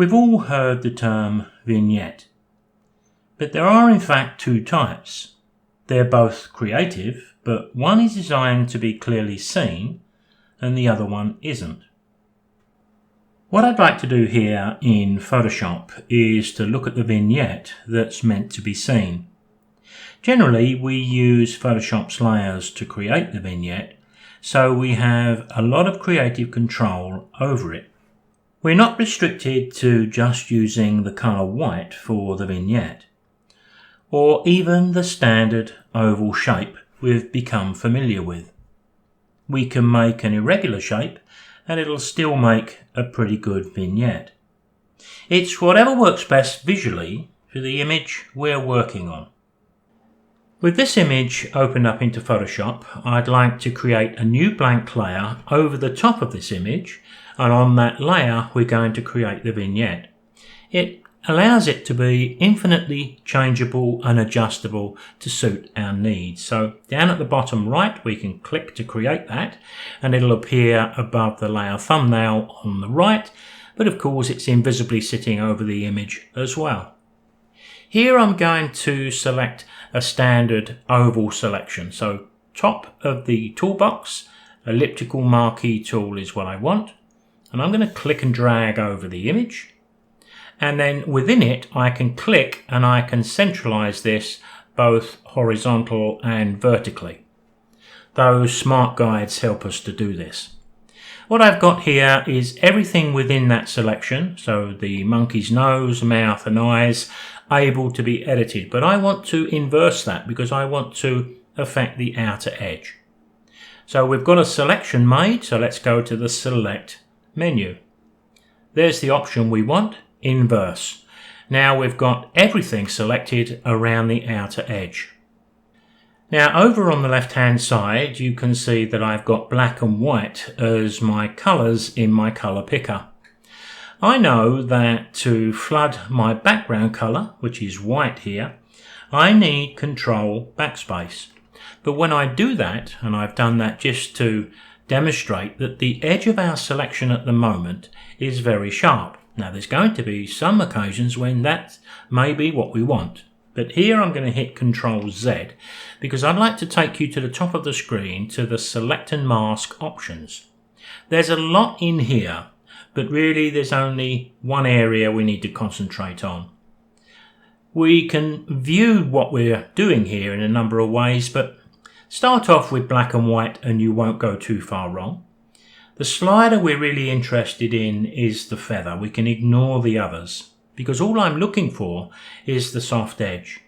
We've all heard the term vignette, but there are in fact two types. They're both creative, but one is designed to be clearly seen and the other one isn't. What I'd like to do here in Photoshop is to look at the vignette that's meant to be seen. Generally, we use Photoshop's layers to create the vignette, so we have a lot of creative control over it. We're not restricted to just using the colour white for the vignette, or even the standard oval shape we've become familiar with. We can make an irregular shape and it'll still make a pretty good vignette. It's whatever works best visually for the image we're working on. With this image opened up into Photoshop, I'd like to create a new blank layer over the top of this image, and on that layer we're going to create the vignette. It allows it to be infinitely changeable and adjustable to suit our needs. So down at the bottom right we can click to create that and it'll appear above the layer thumbnail on the right, but of course it's invisibly sitting over the image as well. Here I'm going to select a standard oval selection. So top of the toolbox, elliptical marquee tool is what I want. And I'm going to click and drag over the image. And then within it, I can click and I can centralize this both horizontal and vertically. Those smart guides help us to do this. What I've got here is everything within that selection. So the monkey's nose, mouth and eyes able to be edited, but I want to inverse that because I want to affect the outer edge. So we've got a selection made, so let's go to the select menu. There's the option we want, inverse. Now we've got everything selected around the outer edge. Now over on the left hand side you can see that I've got black and white as my colours in my colour picker. I know that to flood my background colour, which is white here, I need Control Backspace. But when I do that, and I've done that just to demonstrate that the edge of our selection at the moment is very sharp. Now there's going to be some occasions when that may be what we want. But here I'm going to hit Control Z because I'd like to take you to the top of the screen to the Select and Mask options. There's a lot in here, but really there's only one area we need to concentrate on. We can view what we're doing here in a number of ways, but start off with black and white and you won't go too far wrong. The slider we're really interested in is the feather. We can ignore the others because all I'm looking for is the soft edge.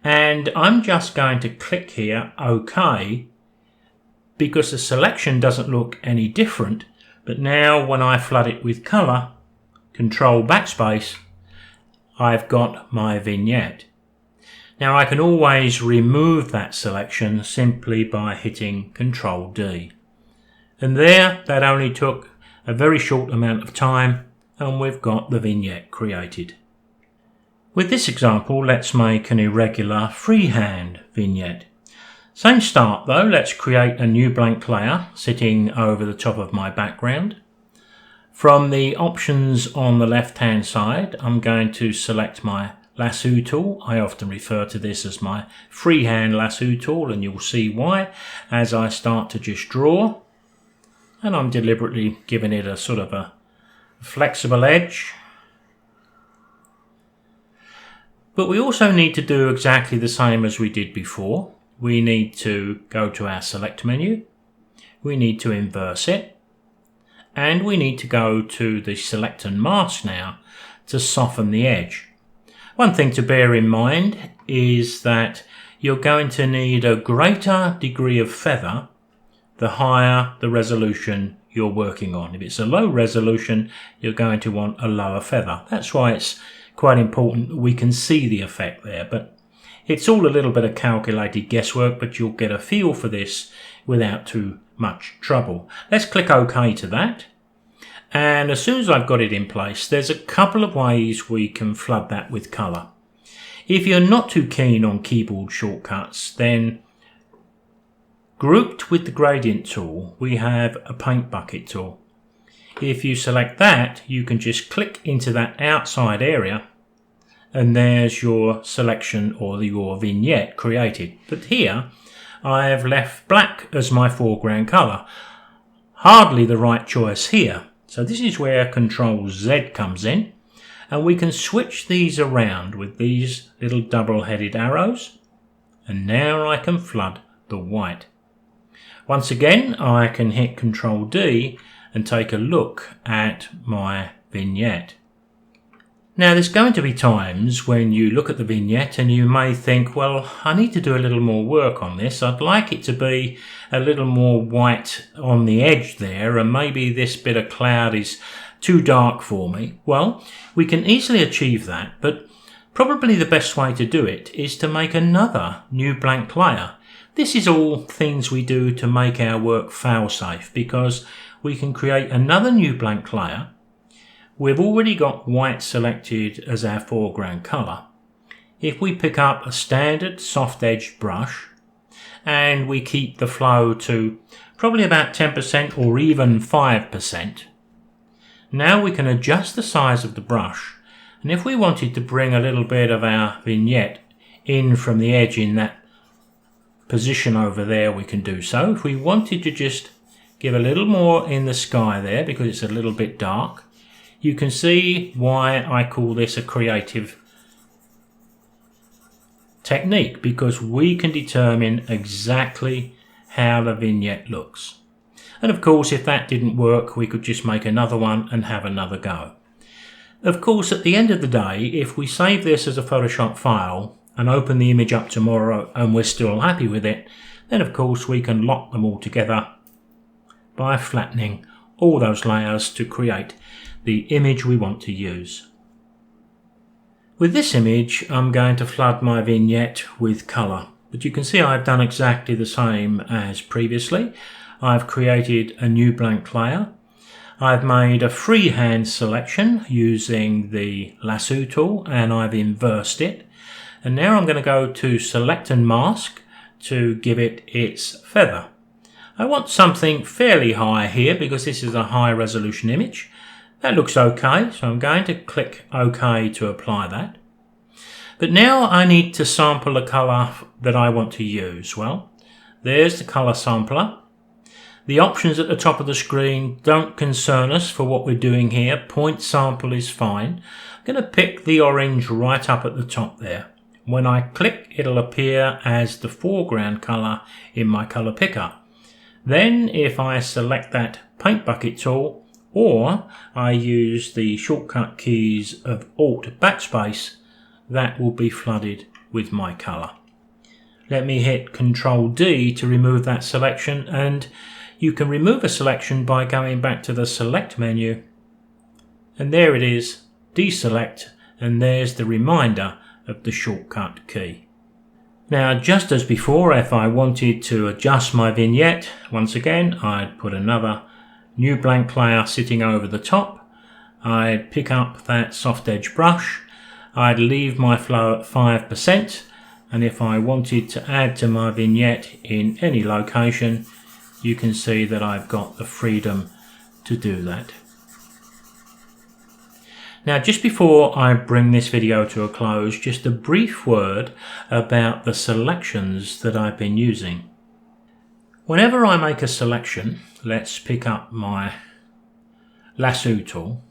And I'm just going to click here OK because the selection doesn't look any different. But now when I flood it with colour, Control Backspace, I've got my vignette. Now I can always remove that selection simply by hitting Control D. And there, that only took a very short amount of time and we've got the vignette created. With this example, let's make an irregular freehand vignette. Same start though, let's create a new blank layer sitting over the top of my background. From the options on the left hand side, I'm going to select my lasso tool. I often refer to this as my freehand lasso tool and you'll see why as I start to just draw. And I'm deliberately giving it a sort of a flexible edge. But we also need to do exactly the same as we did before. We need to go to our select menu, we need to inverse it, and we need to go to the select and mask now to soften the edge. One thing to bear in mind is that you're going to need a greater degree of feather the higher the resolution you're working on. If it's a low resolution, you're going to want a lower feather. That's why it's quite important that we can see the effect there, but it's all a little bit of calculated guesswork, but you'll get a feel for this without too much trouble. Let's click OK to that. And as soon as I've got it in place, there's a couple of ways we can flood that with colour. If you're not too keen on keyboard shortcuts, then grouped with the gradient tool, we have a paint bucket tool. If you select that, you can just click into that outside area and there's your selection or your vignette created. But here I have left black as my foreground colour. Hardly the right choice here. So this is where Control Z comes in, and we can switch these around with these little double-headed arrows, and now I can flood the white. Once again, I can hit Control D and take a look at my vignette. Now there's going to be times when you look at the vignette and you may think, well, I need to do a little more work on this. I'd like it to be a little more white on the edge there, and maybe this bit of cloud is too dark for me. Well, we can easily achieve that, but probably the best way to do it is to make another new blank layer. This is all things we do to make our work fail-safe, because we can create another new blank layer. We've already got white selected as our foreground colour. If we pick up a standard soft-edged brush and we keep the flow to probably about 10% or even 5%, now we can adjust the size of the brush, and if we wanted to bring a little bit of our vignette in from the edge in that position over there, we can do so. If we wanted to just give a little more in the sky there because it's a little bit dark, you can see why I call this a creative technique, because we can determine exactly how the vignette looks. And of course, if that didn't work, we could just make another one and have another go. Of course, at the end of the day, if we save this as a Photoshop file and open the image up tomorrow and we're still happy with it, then of course we can lock them all together by flattening all those layers to create the image we want to use. With this image, I'm going to flood my vignette with colour, but you can see I've done exactly the same as previously. I've created a new blank layer. I've made a freehand selection using the lasso tool, and I've inversed it. And now I'm going to go to Select and Mask to give it its feather. I want something fairly high here because this is a high resolution image. That looks okay, so I'm going to click OK to apply that. But now I need to sample the colour that I want to use. Well, there's the colour sampler. The options at the top of the screen don't concern us for what we're doing here. Point sample is fine. I'm going to pick the orange right up at the top there. When I click, it'll appear as the foreground colour in my colour picker. Then if I select that paint bucket tool, or I use the shortcut keys of Alt Backspace, that will be flooded with my colour. Let me hit Control D to remove that selection, and you can remove a selection by going back to the Select menu, and there it is, deselect, and there's the reminder of the shortcut key. Now, just as before, if I wanted to adjust my vignette, once again, I'd put another new blank layer sitting over the top. I'd pick up that soft edge brush. I'd leave my flow at 5%, and if I wanted to add to my vignette in any location, you can see that I've got the freedom to do that. Now, just before I bring this video to a close, just a brief word about the selections that I've been using. Whenever I make a selection, let's pick up my lasso tool.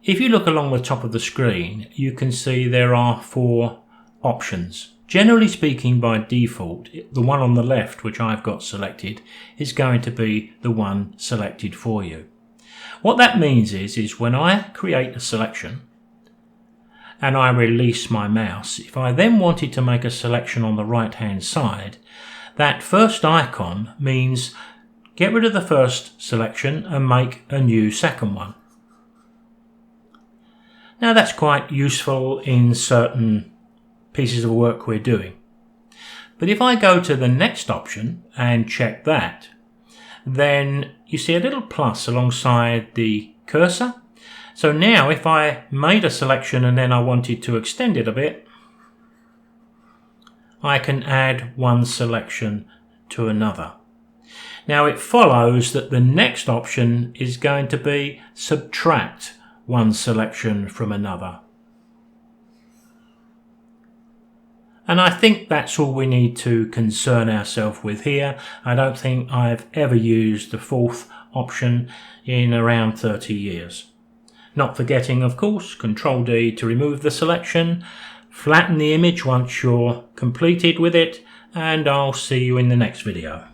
If you look along the top of the screen, you can see there are 4 options. Generally speaking, by default, the one on the left, which I've got selected, is going to be the one selected for you. What that means is when I create a selection and I release my mouse, if I then wanted to make a selection on the right hand side, that first icon means get rid of the first selection and make a new second one. Now that's quite useful in certain pieces of work we're doing. But if I go to the next option and check that, then you see a little plus alongside the cursor. So now if I made a selection and then I wanted to extend it a bit, I can add one selection to another. Now it follows that the next option is going to be subtract one selection from another. And I think that's all we need to concern ourselves with here. I don't think I've ever used the fourth option in around 30 years. Not forgetting, of course, Control D to remove the selection, flatten the image once you're completed with it, and I'll see you in the next video.